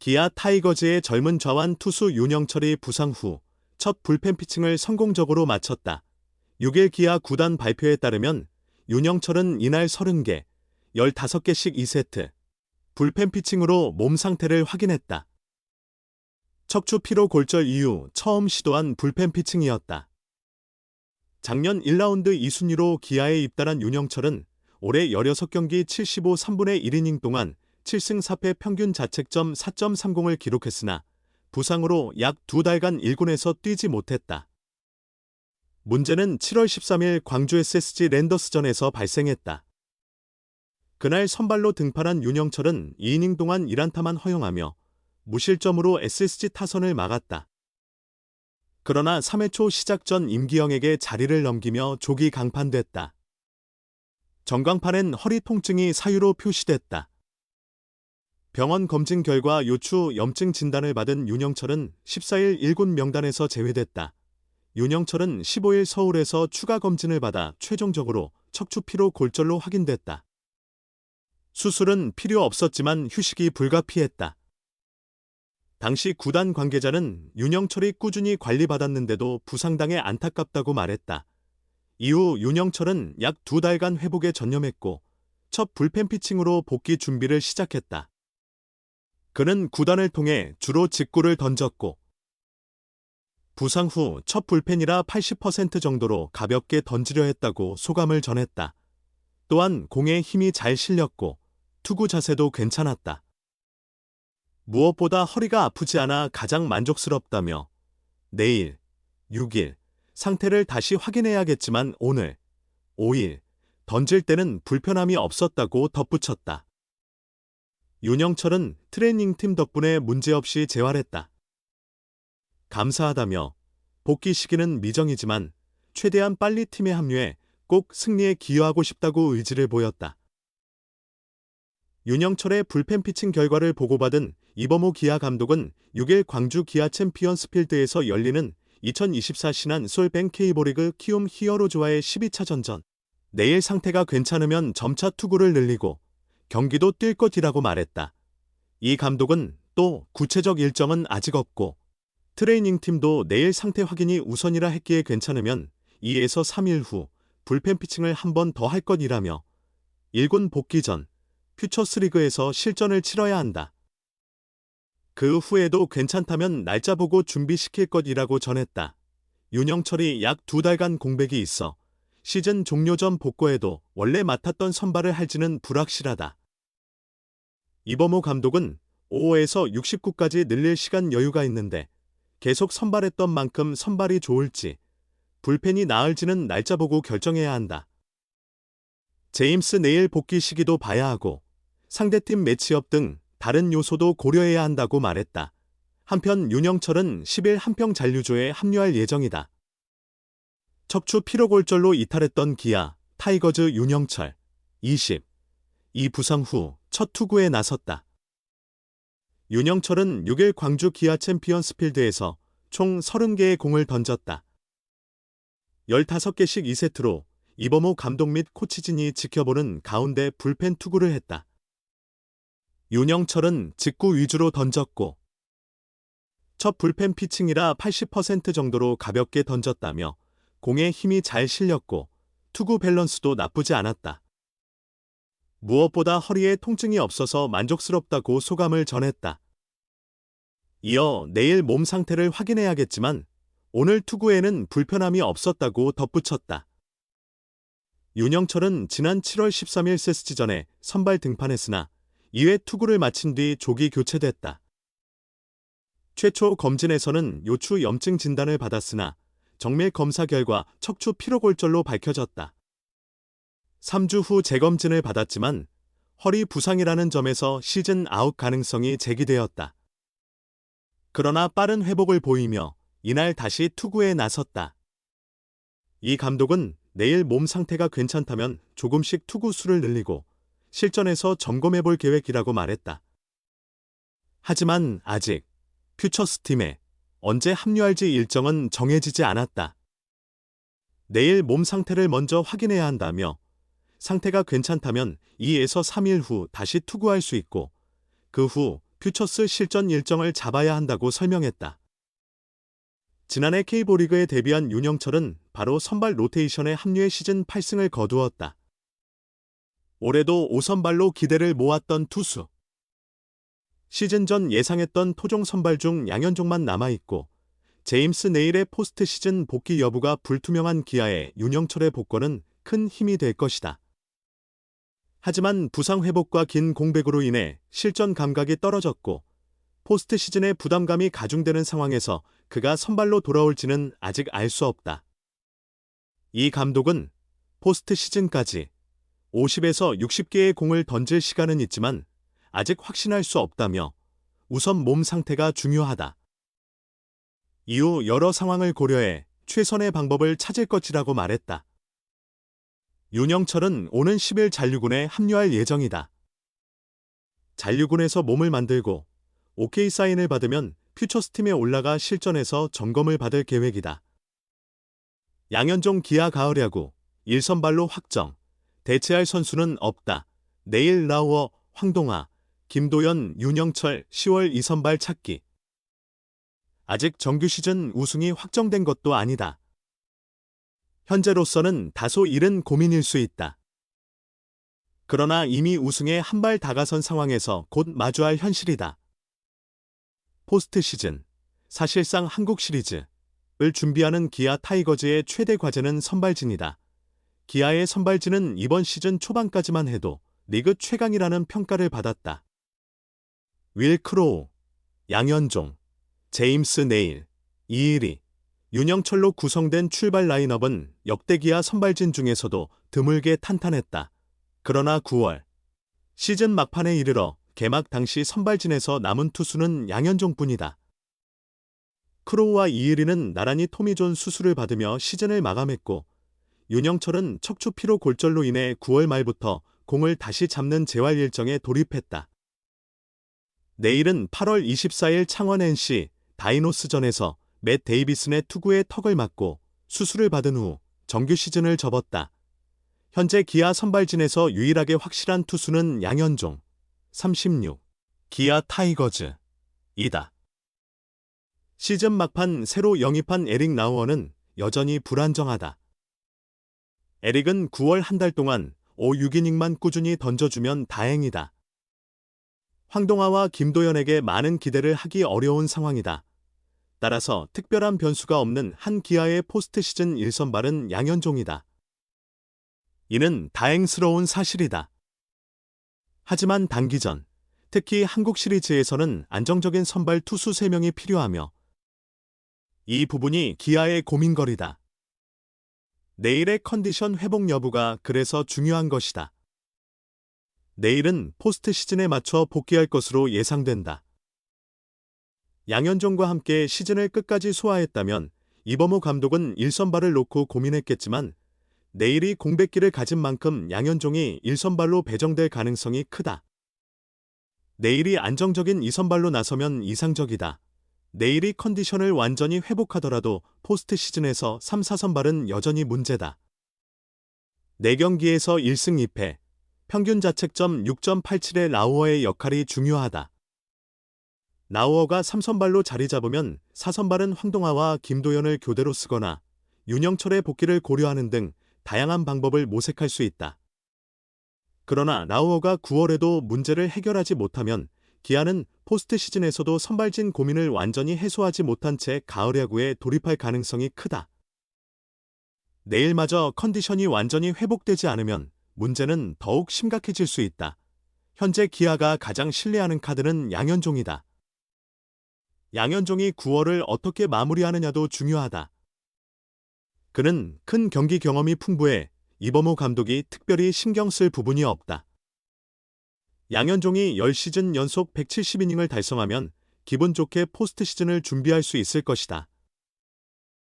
기아 타이거즈의 젊은 좌완 투수 윤영철이 부상 후 첫 불펜 피칭을 성공적으로 마쳤다. 6일 기아 구단 발표에 따르면 윤영철은 이날 30개, 15개씩 2세트 불펜 피칭으로 몸 상태를 확인했다. 척추 피로 골절 이후 처음 시도한 불펜 피칭이었다. 작년 1라운드 2순위로 기아에 입단한 윤영철은 올해 16경기 75 3분의 1이닝 동안 7승 4패 평균 자책점 4.30을 기록했으나 부상으로 약 2달간 1군에서 뛰지 못했다. 문제는 7월 13일 광주 SSG 랜더스전에서 발생했다. 그날 선발로 등판한 윤영철은 2이닝 동안 1안타만 허용하며 무실점으로 SSG 타선을 막았다. 그러나 3회 초 시작 전 임기영에게 자리를 넘기며 조기 강판됐다. 전광판엔 허리 통증이 사유로 표시됐다. 병원 검진 결과 요추 염증 진단을 받은 윤영철은 14일 1군 명단에서 제외됐다. 윤영철은 15일 서울에서 추가 검진을 받아 최종적으로 척추 피로 골절로 확인됐다. 수술은 필요 없었지만 휴식이 불가피했다. 당시 구단 관계자는 윤영철이 꾸준히 관리받았는데도 부상당해 안타깝다고 말했다. 이후 윤영철은 약 2달간 회복에 전념했고 첫 불펜 피칭으로 복귀 준비를 시작했다. 그는 구단을 통해 주로 직구를 던졌고 부상 후 첫 불펜이라 80% 정도로 가볍게 던지려 했다고 소감을 전했다. 또한 공에 힘이 잘 실렸고 투구 자세도 괜찮았다. 무엇보다 허리가 아프지 않아 가장 만족스럽다며 내일, 6일 상태를 다시 확인해야겠지만 오늘, 5일 던질 때는 불편함이 없었다고 덧붙였다. 윤영철은 트레이닝팀 덕분에 문제없이 재활했다. 감사하다며 복귀 시기는 미정이지만 최대한 빨리 팀에 합류해 꼭 승리에 기여하고 싶다고 의지를 보였다. 윤영철의 불펜 피칭 결과를 보고받은 이범호 기아 감독은 6일 광주 기아 챔피언스 필드에서 열리는 2024 신한 솔뱅 K리그 키움 히어로즈와의 12차전전 내일 상태가 괜찮으면 점차 투구를 늘리고 경기도 뛸 것이라고 말했다. 이 감독은 또 구체적 일정은 아직 없고 트레이닝팀도 내일 상태 확인이 우선이라 했기에 괜찮으면 2에서 3일 후 불펜 피칭을 한 번 더 할 것이라며 1군 복귀 전 퓨처스리그에서 실전을 치러야 한다. 그 후에도 괜찮다면 날짜 보고 준비시킬 것이라고 전했다. 윤영철이 약 2달간 공백이 있어 시즌 종료 전 복구에도 원래 맡았던 선발을 할지는 불확실하다. 이범호 감독은 5에서 69까지 늘릴 시간 여유가 있는데 계속 선발했던 만큼 선발이 좋을지 불펜이 나을지는 날짜 보고 결정해야 한다. 제임스 내일 복귀 시기도 봐야 하고 상대팀 매치업 등 다른 요소도 고려해야 한다고 말했다. 한편 윤영철은 10일 한평 잔류조에 합류할 예정이다. 척추 피로골절로 이탈했던 기아 타이거즈 윤영철 20. 이 부상 후 첫 투구에 나섰다. 윤영철은 6일 광주 기아 챔피언스 필드에서 총 30개의 공을 던졌다. 15개씩 2세트로 이범호 감독 및 코치진이 지켜보는 가운데 불펜 투구를 했다. 윤영철은 직구 위주로 던졌고 첫 불펜 피칭이라 80% 정도로 가볍게 던졌다며 공에 힘이 잘 실렸고 투구 밸런스도 나쁘지 않았다. 무엇보다 허리에 통증이 없어서 만족스럽다고 소감을 전했다. 이어 내일 몸 상태를 확인해야겠지만 오늘 투구에는 불편함이 없었다고 덧붙였다. 윤영철은 지난 7월 13일 SSG전에 선발 등판했으나 2회 투구를 마친 뒤 조기 교체됐다. 최초 검진에서는 요추 염증 진단을 받았으나 정밀 검사 결과 척추 피로골절로 밝혀졌다. 3주 후 재검진을 받았지만 허리 부상이라는 점에서 시즌 아웃 가능성이 제기되었다. 그러나 빠른 회복을 보이며 이날 다시 투구에 나섰다. 이 감독은 내일 몸 상태가 괜찮다면 조금씩 투구 수를 늘리고 실전에서 점검해볼 계획이라고 말했다. 하지만 아직 퓨처스팀에 언제 합류할지 일정은 정해지지 않았다. 내일 몸 상태를 먼저 확인해야 한다며 상태가 괜찮다면 2에서 3일 후 다시 투구할 수 있고 그 후 퓨처스 실전 일정을 잡아야 한다고 설명했다. 지난해 K리그에 데뷔한 윤영철은 바로 선발 로테이션에 합류해 시즌 8승을 거두었다. 올해도 5선발로 기대를 모았던 투수. 시즌 전 예상했던 토종 선발 중 양현종만 남아있고 제임스 네일의 포스트 시즌 복귀 여부가 불투명한 기아에 윤영철의 복권은 큰 힘이 될 것이다. 하지만 부상 회복과 긴 공백으로 인해 실전 감각이 떨어졌고 포스트 시즌의 부담감이 가중되는 상황에서 그가 선발로 돌아올지는 아직 알 수 없다. 이 감독은 포스트 시즌까지 50에서 60개의 공을 던질 시간은 있지만 아직 확신할 수 없다며 우선 몸 상태가 중요하다. 이후 여러 상황을 고려해 최선의 방법을 찾을 것이라고 말했다. 윤영철은 오는 10일 잔류군에 합류할 예정이다. 잔류군에서 몸을 만들고 OK 사인을 받으면 퓨처스팀에 올라가 실전에서 점검을 받을 계획이다. 양현종 기아 가을 야구 1선발로 확정. 대체할 선수는 없다. 네일 라우어, 황동아, 김도연, 윤영철 10월 2선발 찾기. 아직 정규 시즌 우승이 확정된 것도 아니다. 현재로서는 다소 이른 고민일 수 있다. 그러나 이미 우승에 한 발 다가선 상황에서 곧 마주할 현실이다. 포스트 시즌, 사실상 한국 시리즈를 준비하는 기아 타이거즈의 최대 과제는 선발진이다. 기아의 선발진은 이번 시즌 초반까지만 해도 리그 최강이라는 평가를 받았다. 윌 크로우, 양현종, 제임스 네일, 이일이, 윤영철로 구성된 출발 라인업은 역대 기아 선발진 중에서도 드물게 탄탄했다. 그러나 9월 시즌 막판에 이르러 개막 당시 선발진에서 남은 투수는 양현종뿐이다. 크로우와 이일이는 나란히 토미존 수술을 받으며 시즌을 마감했고 윤영철은 척추 피로 골절로 인해 9월 말부터 공을 다시 잡는 재활 일정에 돌입했다. 내일은 8월 24일 창원 NC 다이노스전에서 맷 데이비슨의 투구에 턱을 맞고 수술을 받은 후 정규 시즌을 접었다. 현재 기아 선발진에서 유일하게 확실한 투수는 양현종, 36, 기아 타이거즈이다. 시즌 막판 새로 영입한 에릭 나우어는 여전히 불안정하다. 에릭은 9월 한 달 동안 5-6이닝만 꾸준히 던져주면 다행이다. 황동아와 김도연에게 많은 기대를 하기 어려운 상황이다. 따라서 특별한 변수가 없는 한 기아의 포스트 시즌 1선발은 양현종이다. 이는 다행스러운 사실이다. 하지만 단기전, 특히 한국 시리즈에서는 안정적인 선발 투수 3명이 필요하며 이 부분이 기아의 고민거리다. 내일의 컨디션 회복 여부가 그래서 중요한 것이다. 내일은 포스트 시즌에 맞춰 복귀할 것으로 예상된다. 양현종과 함께 시즌을 끝까지 소화했다면 이범호 감독은 1선발을 놓고 고민했겠지만 내일이 공백기를 가진 만큼 양현종이 1선발로 배정될 가능성이 크다. 내일이 안정적인 2선발로 나서면 이상적이다. 내일이 컨디션을 완전히 회복하더라도 포스트 시즌에서 3, 4선발은 여전히 문제다. 4경기에서 1승 2패, 평균 자책점 6.87의 라우어의 역할이 중요하다. 라우어가 3선발로 자리 잡으면 4선발은 황동아와 김도연을 교대로 쓰거나 윤영철의 복귀를 고려하는 등 다양한 방법을 모색할 수 있다. 그러나 라우어가 9월에도 문제를 해결하지 못하면 기아는 포스트 시즌에서도 선발진 고민을 완전히 해소하지 못한 채 가을 야구에 돌입할 가능성이 크다. 내일마저 컨디션이 완전히 회복되지 않으면 문제는 더욱 심각해질 수 있다. 현재 기아가 가장 신뢰하는 카드는 양현종이다. 양현종이 9월을 어떻게 마무리하느냐도 중요하다. 그는 큰 경기 경험이 풍부해 이범호 감독이 특별히 신경 쓸 부분이 없다. 양현종이 10시즌 연속 170이닝을 달성하면 기분 좋게 포스트 시즌을 준비할 수 있을 것이다.